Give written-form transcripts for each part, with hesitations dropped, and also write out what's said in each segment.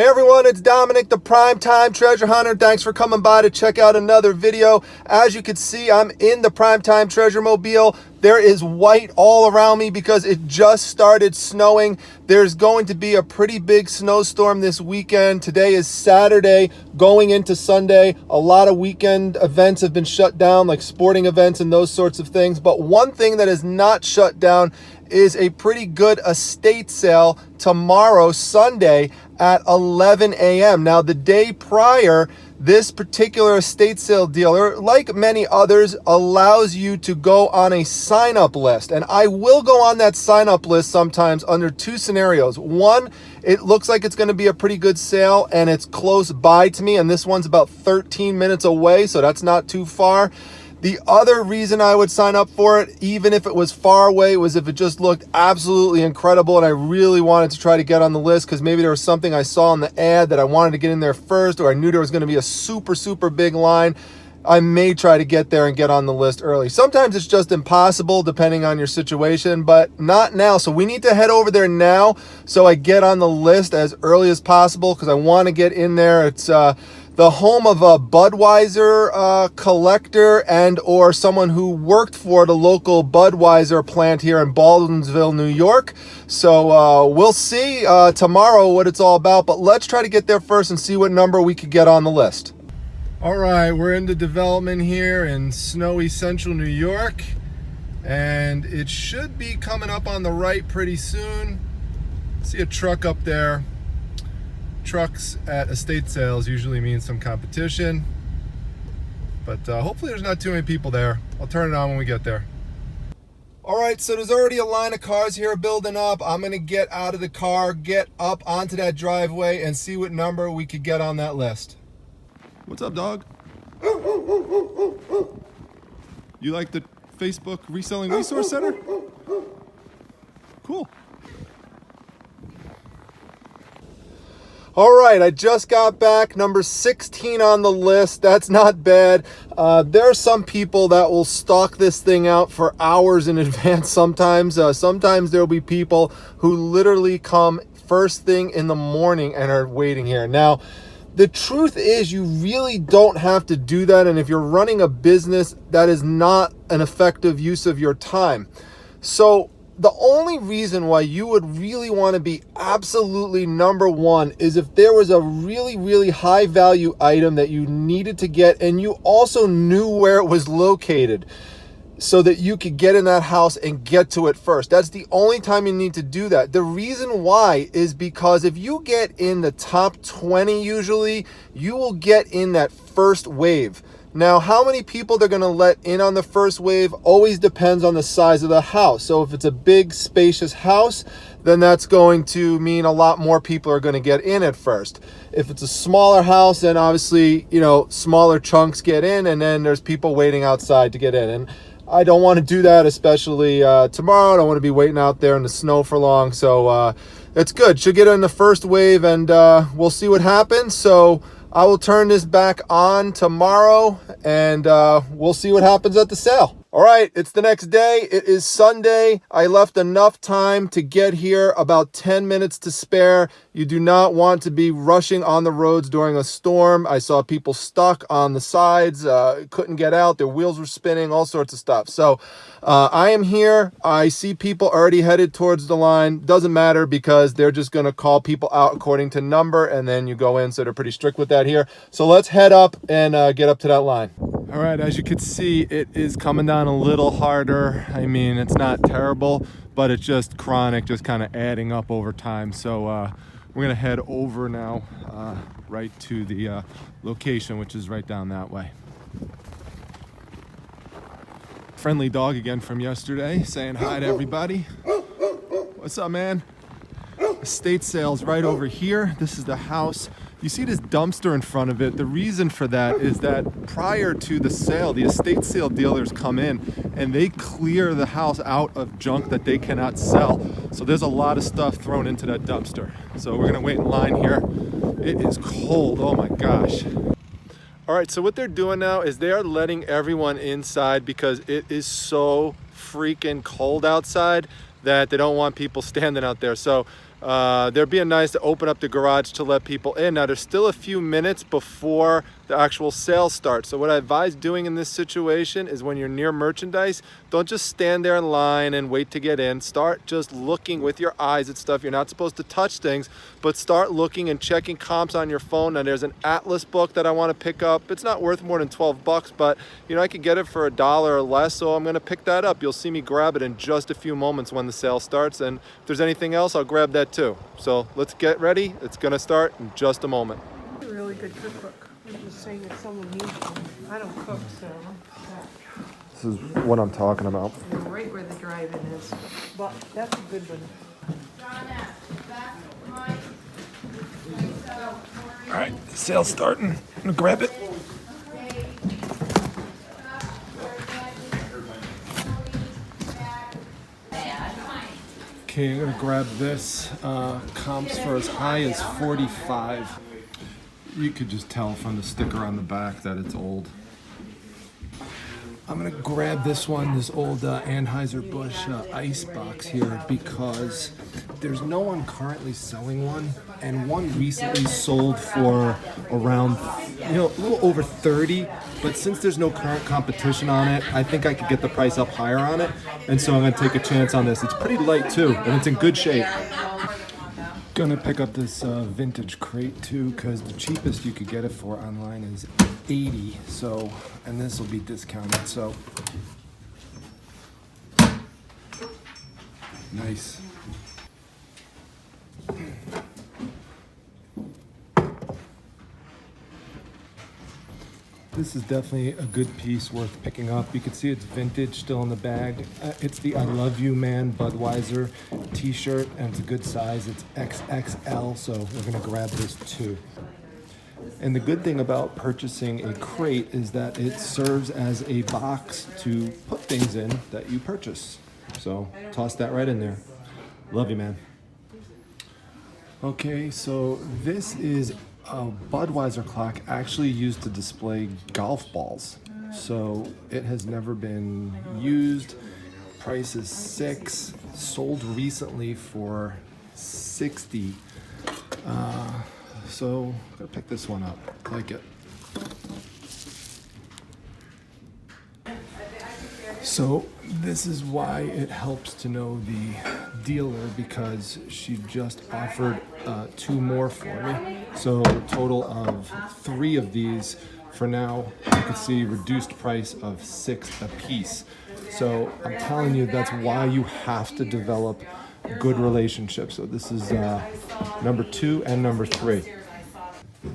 Hey everyone, it's Dominic, the Primetime Treasure Hunter. Thanks for coming by to check out another video. As you can see, I'm in the Primetime Treasure Mobile. There is white all around me because it just started snowing. There's going to be a pretty big snowstorm this weekend. Today is Saturday, going into Sunday. A lot of weekend events have been shut down, like sporting events and those sorts of things. But one thing that is not shut down is a pretty good estate sale tomorrow, Sunday, at 11 a.m. Now, the day prior, this particular estate sale dealer, like many others, allows you to go on a sign-up list. And I will go on that sign-up list sometimes under two scenarios. One, it looks like it's going to be a pretty good sale and it's close by to me, and this one's about 13 minutes away, so that's not too far. The other reason I would sign up for it, even if it was far away, was if it just looked absolutely incredible and I really wanted to try to get on the list because maybe there was something I saw in the ad that I wanted to get in there first, or I knew there was going to be a super big line. I may try to get there and get on the list early. Sometimes it's just impossible depending on your situation, but not now. So we need to head over there now so I get on the list as early as possible because I want to get in there. It's the home of a Budweiser collector and or someone who worked for the local Budweiser plant here in Baldwinsville, New York. So we'll see tomorrow what it's all about, but let's try to get there first and see what number we could get on the list. All right, we're into development here in snowy central New York, and it should be coming up on the right pretty soon. See a truck up there. Trucks at estate sales usually mean some competition, but hopefully there's not too many people there. I'll turn it on when we get there. All right, so there's already a line of cars here building up. I'm gonna get out of the car, get up onto that driveway, and see what number we could get on that list. What's up, dog? You like the Facebook Reselling Resource Center? Cool. All right, I just got back, number 16 on the list. That's not bad. There are some people that will stalk this thing out for hours in advance sometimes. Sometimes there'll be people who literally come first thing in the morning and are waiting here. Now, the truth is you really don't have to do that, and if you're running a business, that is not an effective use of your time. So the only reason why you would really want to be absolutely number one is if there was a really high value item that you needed to get and you also knew where it was located so that you could get in that house and get to it first. That's the only time you need to do that. The reason why is because if you get in the top 20 usually, you will get in that first wave. Now, how many people they're going to let in on the first wave always depends on the size of the house. So if it's a big, spacious house, then that's going to mean a lot more people are going to get in at first. If it's a smaller house, then obviously, smaller chunks get in, and then there's people waiting outside to get in. And I don't want to do that, especially tomorrow. I don't want to be waiting out there in the snow for long. So it's good. Should get in the first wave, and we'll see what happens. So I will turn this back on tomorrow, and we'll see what happens at the sale. All right, it's the next day. It is Sunday. I left enough time to get here, about 10 minutes to spare. You do not want to be rushing on the roads during a storm. I saw people stuck on the sides, couldn't get out. Their wheels were spinning, all sorts of stuff. So I am here. I see people already headed towards the line. Doesn't matter because they're just going to call people out according to number, and then you go in. So they're pretty strict with that here. So let's head up and get up to that line. All right, as you can see, it is coming down a little harder. I mean, it's not terrible, but it's just chronic, just kind of adding up over time. So we're gonna head over now right to the location, which is right down that way. Friendly dog again from yesterday, saying hi to everybody. What's up, man? Estate sales right over here. This is the house. You see this dumpster in front of it. The reason for that is that prior to the sale, the estate sale dealers come in and they clear the house out of junk that they cannot sell. So there's a lot of stuff thrown into that dumpster. So we're gonna wait in line here. It is cold, oh my gosh. All right, so what they're doing now is they are letting everyone inside because it is so freaking cold outside that they don't want people standing out there. So they're being nice to open up the garage to let people in. Now, there's still a few minutes before the actual sale starts. So what I advise doing in this situation is when you're near merchandise, don't just stand there in line and wait to get in. Start just looking with your eyes at stuff. You're not supposed to touch things, but start looking and checking comps on your phone. Now, there's an Atlas book that I want to pick up. It's not worth more than 12 bucks, but you know, I could get it for $1 or less, so I'm going to pick that up. You'll see me grab it in just a few moments when the sale starts, and if there's anything else, I'll grab that too. So let's get ready. It's going to start in just a moment. You're a really good cookbook. I'm just saying if someone needs one. I don't cook, so This is what I'm talking about. you're right where the drive-in is. But that's a good one. All right, sale's starting. I'm gonna grab it. Okay, I'm gonna grab this. Comps for as high as 45. You could just tell from the sticker on the back that it's old. I'm gonna grab this one, this old Anheuser-Busch ice box here, because there's no one currently selling one, and one recently sold for around, a little over 30, but since there's no current competition on it, I think I could get the price up higher on it, and so I'm gonna take a chance on this. It's pretty light too, and it's in good shape. Gonna pick up this vintage crate too, because the cheapest you could get it for online is 80, so, and this will be discounted, so nice. This is definitely a good piece worth picking up. You can see it's vintage still in the bag. It's the I Love You Man Budweiser t-shirt, and it's a good size. It's XXL, so we're gonna grab this too. And the good thing about purchasing a crate is that it serves as a box to put things in that you purchase. So toss that right in there. Love you, man. Okay, so this is a Budweiser clock actually used to display golf balls. So it has never been used. Price is $6. Sold recently for $60. So I'm gonna pick this one up. I like it. So this is why it helps to know the dealer, because she just offered 2 more for me. So a total of 3 of these for now. You can see reduced price of $6 a piece. So I'm telling you, that's why you have to develop good relationships. So this is number 2 and number 3.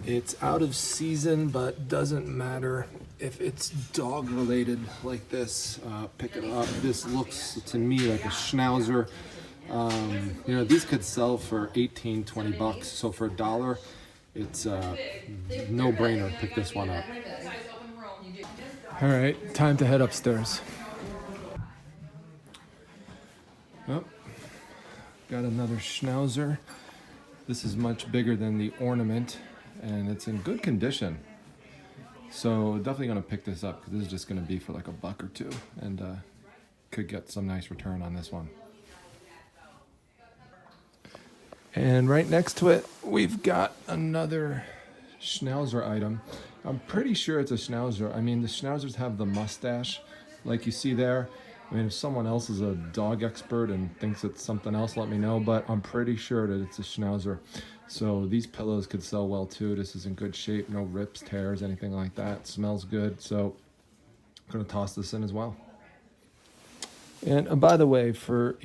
It's out of season, but doesn't matter. If it's dog related like this, pick it up. This looks to me like a Schnauzer. These could sell for 18, 20 bucks. So for $1, it's a no-brainer. Pick this one up. All right, time to head upstairs. Oh, got another Schnauzer. This is much bigger than the ornament, and it's in good condition. So definitely gonna pick this up, because this is just gonna be for like $1 or $2, and could get some nice return on this one. And right next to it, we've got another Schnauzer item. I'm pretty sure it's a Schnauzer. I mean, the Schnauzers have the mustache, like you see there. I mean, if someone else is a dog expert and thinks it's something else, let me know, but I'm pretty sure that it's a Schnauzer. So these pillows could sell well too. This is in good shape, no rips, tears, anything like that. Smells good, so I'm gonna toss this in as well. And by the way, for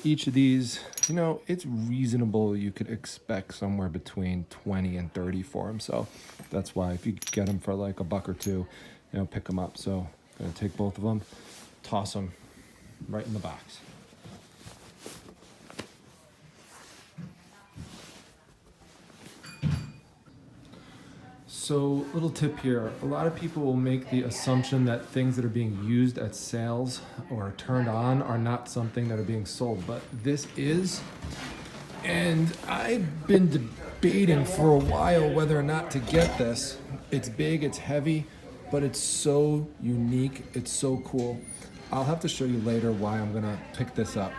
each of these, it's reasonable. You could expect somewhere between 20 and 30 for them. So that's why if you get them for like $1 or $2, pick them up. So I'm gonna take both of them, toss them right in the box. So, little tip here. A lot of people will make the assumption that things that are being used at sales or turned on are not something that are being sold, but this is. And I've been debating for a while whether or not to get this. It's big, it's heavy, but it's so unique, it's so cool. I'll have to show you later why I'm gonna pick this up.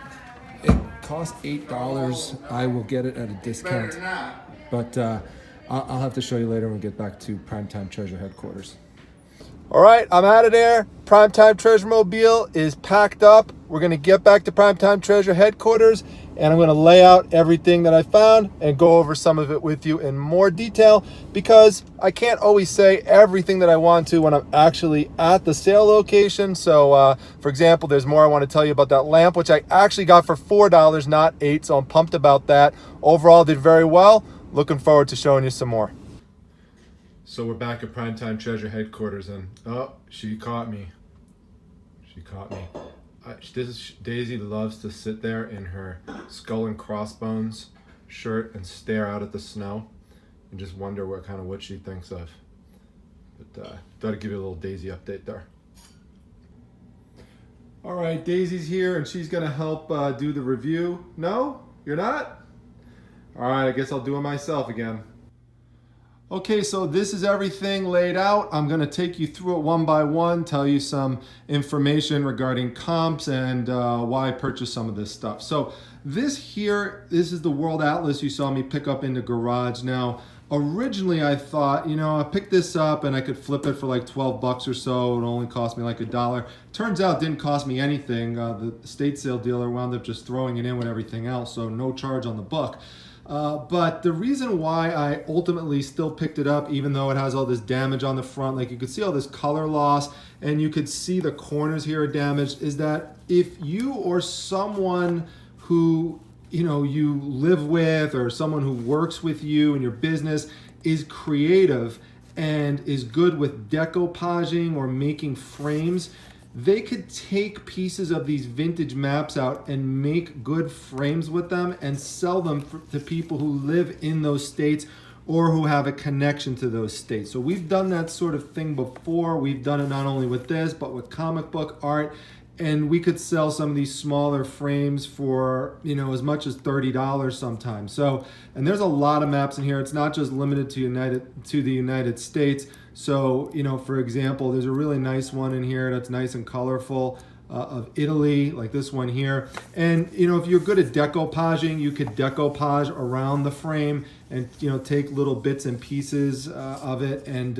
costs $8, I will get it at a discount. But I'll have to show you later when we get back to Primetime Treasure headquarters. All right, I'm out of there. Primetime Treasure Mobile is packed up. We're going to get back to Primetime Treasure headquarters, and I'm going to lay out everything that I found and go over some of it with you in more detail, because I can't always say everything that I want to when I'm actually at the sale location. So, for example, there's more I want to tell you about that lamp, which I actually got for $4, not $8, so I'm pumped about that. Overall, did very well. Looking forward to showing you some more. So we're back at Primetime Treasure headquarters, and oh, she caught me. She caught me. Daisy loves to sit there in her skull and crossbones shirt and stare out at the snow and just wonder what she thinks of. But thought I'd give you a little Daisy update there. All right, Daisy's here and she's gonna help do the review. No, you're not? All right, I guess I'll do it myself again. Okay, so this is everything laid out. I'm gonna take you through it one by one, tell you some information regarding comps and why I purchased some of this stuff. So this is the World Atlas you saw me pick up in the garage. Now, originally I thought, I picked this up and I could flip it for like 12 bucks or so. It only cost me like $1. Turns out it didn't cost me anything. The estate sale dealer wound up just throwing it in with everything else, so no charge on the book. But the reason why I ultimately still picked it up, even though it has all this damage on the front, like you could see all this color loss and you could see the corners here are damaged, is that if you or someone who you live with or someone who works with you in your business is creative and is good with decoupaging or making frames, they could take pieces of these vintage maps out and make good frames with them and sell them to people who live in those states or who have a connection to those states. So we've done that sort of thing before. We've done it not only with this, but with comic book art. And we could sell some of these smaller frames for, as much as $30 sometimes. So, and there's a lot of maps in here. It's not just limited to the United States. So, for example, there's a really nice one in here that's nice and colorful of Italy, like this one here. And, if you're good at decoupaging, you could decoupage around the frame and, take little bits and pieces of it and,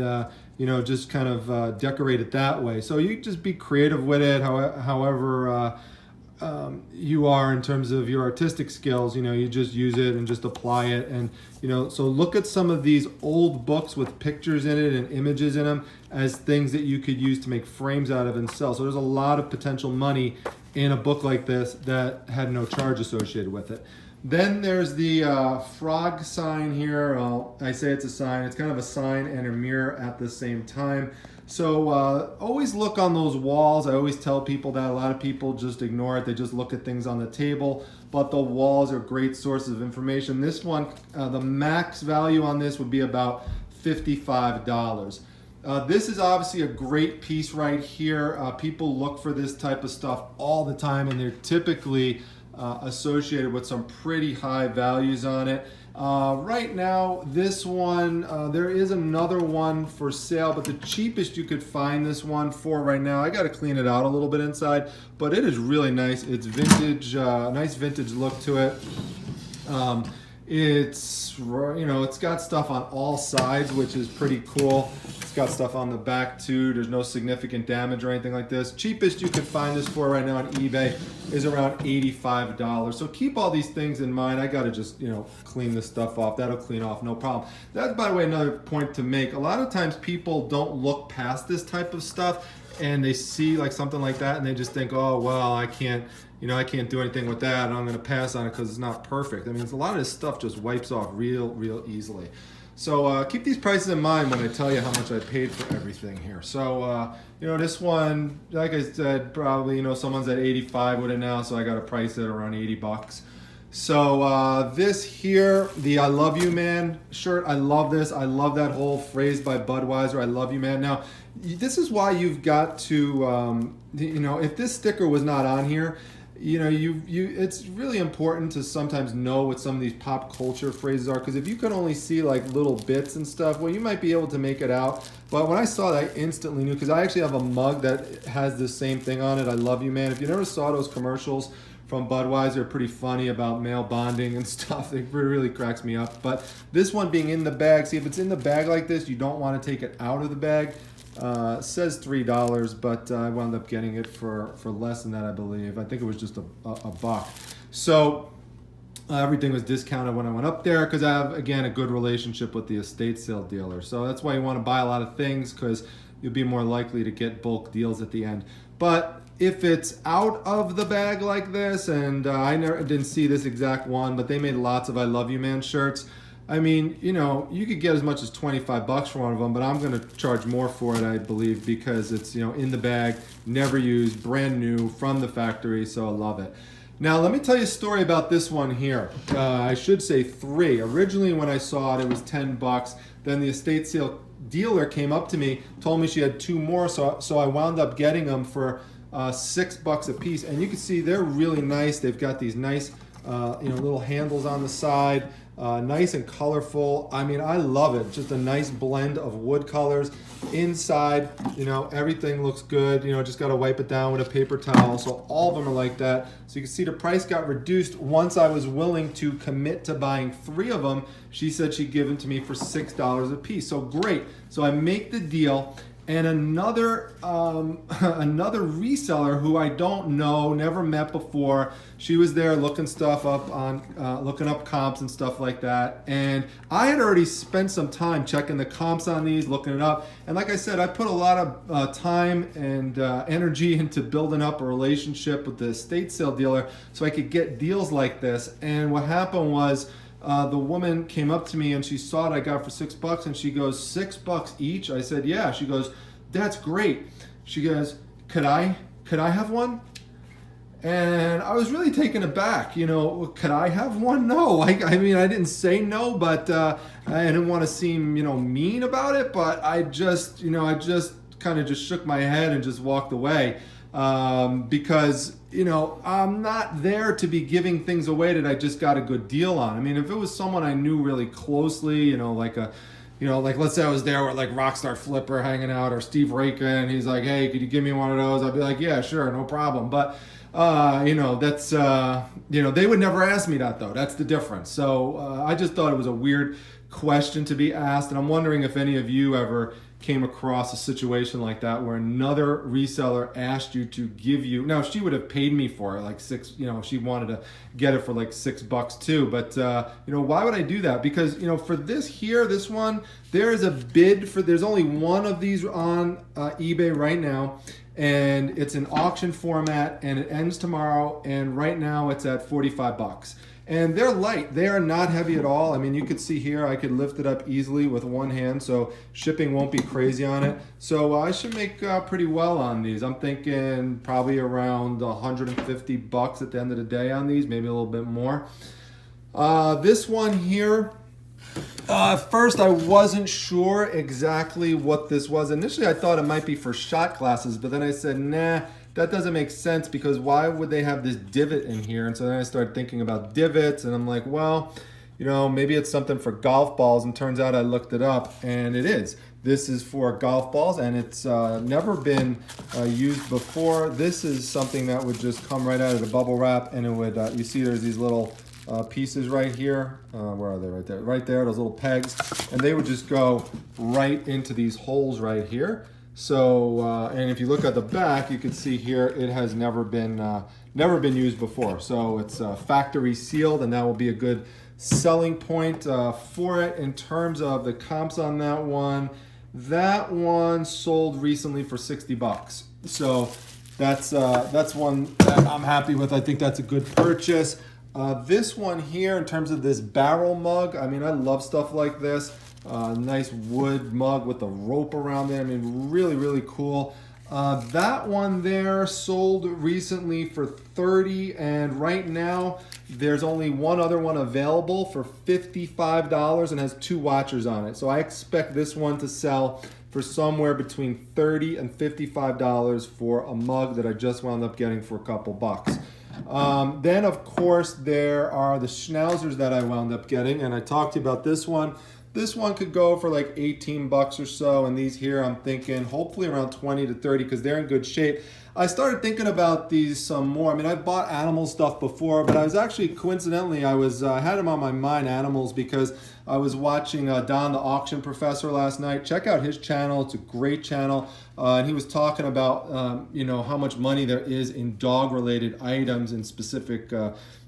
just kind of decorate it that way. So you just be creative with it, however you are in terms of your artistic skills. You just use it and just apply it. And, so look at some of these old books with pictures in it and images in them as things that you could use to make frames out of and sell. So there's a lot of potential money in a book like this that had no charge associated with it. Then there's the frog sign here. I say it's a sign. It's kind of a sign and a mirror at the same time. So always look on those walls. I always tell people that. A lot of people just ignore it. They just look at things on the table. But the walls are great sources of information. This one, the max value on this would be about $55. This is obviously a great piece right here. People look for this type of stuff all the time, and they're typically associated with some pretty high values on it. Right now, this one, there is another one for sale, but the cheapest you could find this one for right now, I got to clean it out a little bit inside, but it is really nice. It's vintage, nice vintage look to it. It's, it's got stuff on all sides, which is pretty cool. It's got stuff on the back too. There's no significant damage or anything like this. Cheapest you could find this for right now on eBay is around $85. So keep all these things in mind. I got to just, clean this stuff off. That'll clean off, no problem. That's, by the way, another point to make. A lot of times people don't look past this type of stuff and they see like something like that and they just think, oh, well, I can't do anything with that and I'm going to pass on it because it's not perfect. I mean, a lot of this stuff just wipes off real easily. So keep these prices in mind when I tell you how much I paid for everything here. So, this one, like I said, probably, someone's at 85 with it now, so I got to price it around 80 bucks. So this here, the I Love You Man shirt, I love this. I love that whole phrase by Budweiser, I love you, man. Now, this is why you've got to, if this sticker was not on here, it's really important to sometimes know what some of these pop culture phrases are, because if you can only see like little bits and stuff, well, you might be able to make it out. But when I saw that, I instantly knew, because I actually have a mug that has the same thing on it, I love you, man. If you never saw those commercials from Budweiser, pretty funny about male bonding and stuff. It really cracks me up. But this one being in the bag, see if it's in the bag like this, you don't want to take it out of the bag. It says $3, but I wound up getting it for less than that, I believe. I think it was just a buck. So everything was discounted when I went up there because I have, again, a good relationship with the estate sale dealer. So that's why you want to buy a lot of things, because you'll be more likely to get bulk deals at the end. But if it's out of the bag like this, and I didn't see this exact one, but they made lots of I Love You Man shirts. I mean, you know, you could get as much as 25 bucks for one of them, but I'm going to charge more for it, I believe, because it's, you know, in the bag, never used, brand new, from the factory, so I love it. Now, let me tell you a story about this one here. I should say 3. Originally, when I saw it, it was 10 bucks. Then the estate sale dealer came up to me, told me she had 2 more, so I wound up getting them for $6 a piece. And you can see they're really nice. They've got these nice, little handles on the side. Nice and colorful. I mean, I love it. Just a nice blend of wood colors. Inside, you know, everything looks good. You know, just got to wipe it down with a paper towel. So all of them are like that. So you can see the price got reduced once I was willing to commit to buying 3 of them. She said she'd give them to me for $6 a piece. So great. So I make the deal. And another reseller who I don't know, never met before, she was there looking stuff up on, looking up comps and stuff like that. And I had already spent some time checking the comps on these, looking it up. And like I said, I put a lot of time and energy into building up a relationship with the estate sale dealer so I could get deals like this. And what happened was, the woman came up to me and she saw it I got for $6 and she goes, $6 each? I said, yeah. She goes, that's great. She goes, could I have one? And I was really taken aback. You know, could I have one? No. I mean, I didn't say no, but I didn't want to seem, you know, mean about it, but I just kind of just shook my head and just walked away. Because, you know, I'm not there to be giving things away that I just got a good deal on. I mean, if it was someone I knew really closely, you know, like let's say I was there with like Rockstar Flipper hanging out or Steve Raiken, and he's like, hey, could you give me one of those? I'd be like, yeah, sure, no problem. But, you know, that's, you know, they would never ask me that though. That's the difference. So I just thought it was a weird question to be asked. And I'm wondering if any of you ever came across a situation like that where another reseller asked you to give you, now she would have paid me for it like she wanted to get it for like $6 too, but you know, why would I do that? Because, you know, for this one, there is a bid for, there's only one of these on eBay right now, and it's an auction format and it ends tomorrow, and right now it's at $45. And they're light. They are not heavy at all. I mean, you could see here, I could lift it up easily with one hand, so shipping won't be crazy on it. So I should make pretty well on these. I'm thinking probably around $150 at the end of the day on these, maybe a little bit more. This one here, at first I wasn't sure exactly what this was. Initially I thought it might be for shot glasses, but then I said, nah, that doesn't make sense, because why would they have this divot in here? And so then I started thinking about divots, and I'm like, well, you know, maybe it's something for golf balls. And turns out I looked it up, and it is. This is for golf balls, and it's never been used before. This is something that would just come right out of the bubble wrap, and it would, you see there's these little pieces right here. Where are they? Right there. Right there, those little pegs. And they would just go right into these holes right here. So, and if you look at the back, you can see here it has never been used before. So it's factory sealed, and that will be a good selling point for it. In terms of the comps on that one sold recently for $60. So that's one that I'm happy with. I think that's a good purchase. This one here, in terms of this barrel mug, I mean, I love stuff like this. Nice wood mug with the rope around it. I mean, really, really cool. That one there sold recently for $30, and right now there's only one other one available for $55 and has 2 watchers on it. So I expect this one to sell for somewhere between $30 and $55 for a mug that I just wound up getting for a couple bucks. Then, of course, there are the schnauzers that I wound up getting, and I talked to you about this one. This one could go for like 18 bucks or so, and these here I'm thinking hopefully around 20 to 30 because they're in good shape. I started thinking about these some more. I mean, I've bought animal stuff before, but I was actually, coincidentally, I had them on my mind, animals, because I was watching Don the Auction Professor last night. Check out his channel. It's a great channel. And he was talking about, you know, how much money there is in dog-related items in specific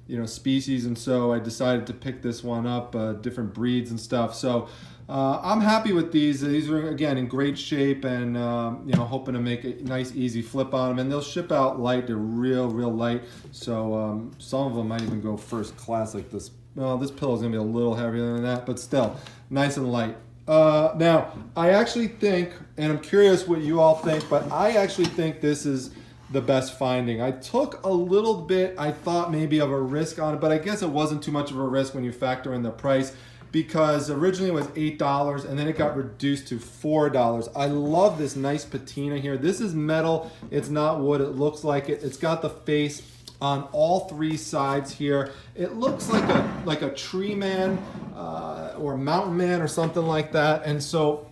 you know, species, and so I decided to pick this one up, different breeds and stuff. So I'm happy with these. These are, again, in great shape, and you know, hoping to make a nice easy flip on them, and they'll ship out light. They're real light, so some of them might even go first class like this. Well, this pillow is gonna be a little heavier than that, but still nice and light. Now I actually think, and I'm curious what you all think, but I actually think this is the best finding. I took a little bit, I thought maybe of a risk on it, but I guess it wasn't too much of a risk when you factor in the price, because originally it was $8 and then it got reduced to $4. I love this nice patina here. This is metal, it's not wood, it looks like it. It's got the face on all three sides here. It looks like a tree man or a mountain man or something like that, and so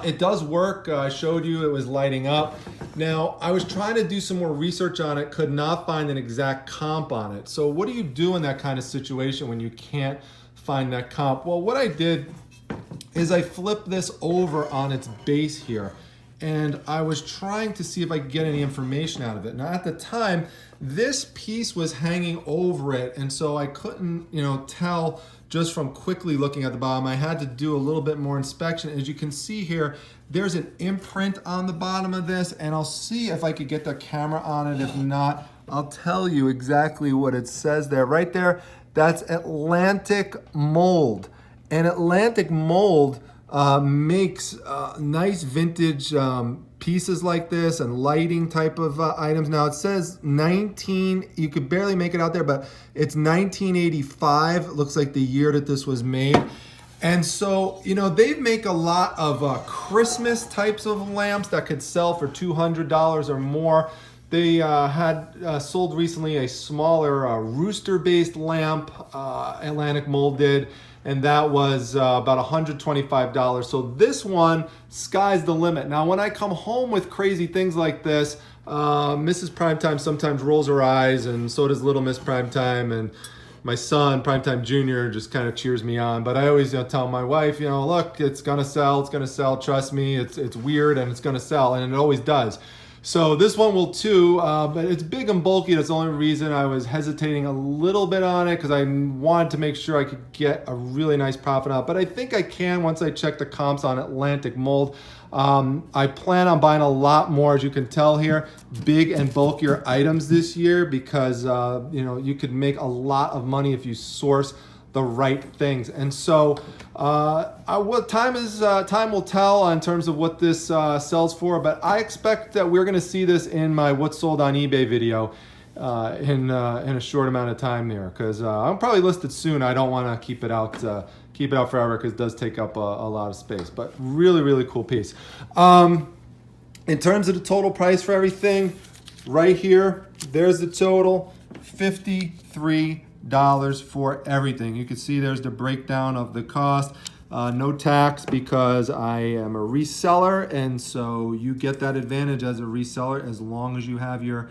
it does work. I showed you it was lighting up. Now, I was trying to do some more research on it, could not find an exact comp on it. So what do you do in that kind of situation when you can't find that comp? Well, what I did is I flipped this over on its base here, and I was trying to see if I could get any information out of it. Now, at the time, this piece was hanging over it, and so I couldn't, you know, tell just from quickly looking at the bottom. I had to do a little bit more inspection. As you can see here, there's an imprint on the bottom of this, and I'll see if I could get the camera on it. If not, I'll tell you exactly what it says there. Right there, that's Atlantic Mold. And Atlantic Mold makes nice vintage pieces like this and lighting type of items. Now it says you could barely make it out there, but it's 1985. It looks like the year that this was made. And so, you know, they make a lot of Christmas types of lamps that could sell for $200 or more. They had sold recently a smaller rooster-based lamp, Atlantic Mold did, and that was about $125. So this one, sky's the limit. Now, when I come home with crazy things like this, Mrs. Primetime sometimes rolls her eyes, and so does Little Miss Primetime, and my son, Primetime Jr., just kind of cheers me on. But I always tell my wife, look, it's gonna sell, trust me, it's weird and it's gonna sell, and it always does. So this one will too, but it's big and bulky. That's the only reason I was hesitating a little bit on it, because I wanted to make sure I could get a really nice profit out. But I think I can once I check the comps on Atlantic Mold. I plan on buying a lot more, as you can tell here, big and bulkier items this year, because you could make a lot of money if you source the right things. And so time will tell in terms of what this sells for, but I expect that we're going to see this in my what's sold on eBay video in a short amount of time there, because I'm probably listed soon. I don't want to keep it out forever, because it does take up a lot of space. But really cool piece. In terms of the total price for everything, right here, there's the total, $53 for everything. You can see there's the breakdown of the cost. No tax, because I am a reseller, and so you get that advantage as a reseller as long as you have your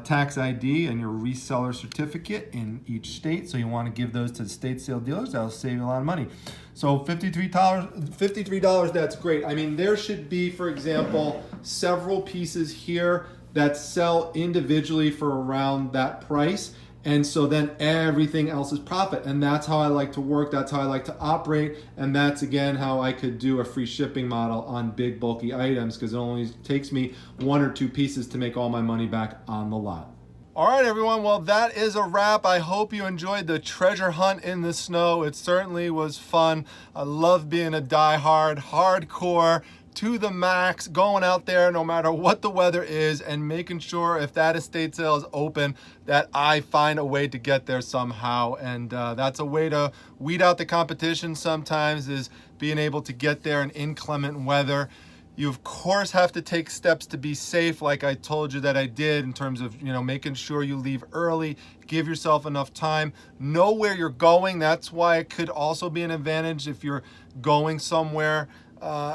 tax ID and your reseller certificate in each state. So you want to give those to the state sale dealers. That'll save you a lot of money. So $53, that's great. I mean, there should be, for example, several pieces here that sell individually for around that price. And so then everything else is profit. And that's how I like to work. That's how I like to operate. And that's, again, how I could do a free shipping model on big, bulky items, because it only takes me 1 or 2 pieces to make all my money back on the lot. All right, everyone. Well, that is a wrap. I hope you enjoyed the treasure hunt in the snow. It certainly was fun. I love being a diehard, hardcore, to the max, going out there no matter what the weather is, and making sure if that estate sale is open that I find a way to get there somehow. And that's a way to weed out the competition sometimes, is being able to get there in inclement weather. You of course have to take steps to be safe, like I told you that I did, in terms of, making sure you leave early, give yourself enough time, know where you're going. That's why it could also be an advantage if you're going somewhere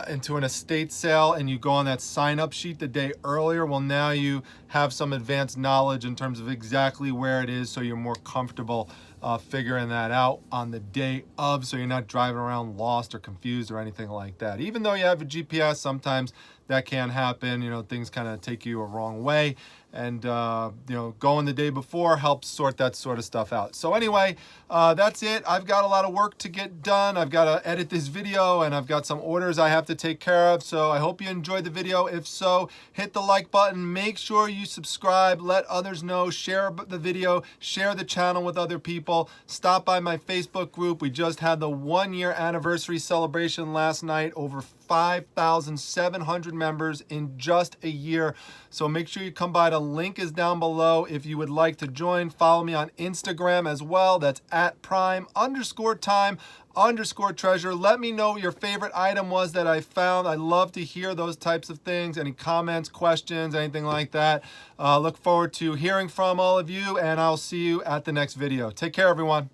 into an estate sale and you go on that sign-up sheet the day earlier. Well, now you have some advanced knowledge in terms of exactly where it is, so you're more comfortable figuring that out on the day of, so you're not driving around lost or confused or anything like that. Even though you have a GPS, sometimes that can happen. Things kind of take you a wrong way, and going the day before helps sort that sort of stuff out. So anyway, that's it. I've got a lot of work to get done. I've got to edit this video, and I've got some orders I have to take care of. So I hope you enjoyed the video. If so, hit the like button, make sure you subscribe, let others know, share the video, share the channel with other people. Stop by my Facebook group. We just had the 1-year anniversary celebration last night. Over 5,700 members in just a year. So make sure you come by. The link is down below if you would like to join. Follow me on Instagram as well. That's at prime_time_treasure. Let me know what your favorite item was that I found. I love to hear those types of things. Any comments, questions, anything like that. Look forward to hearing from all of you, and I'll see you at the next video. Take care, everyone.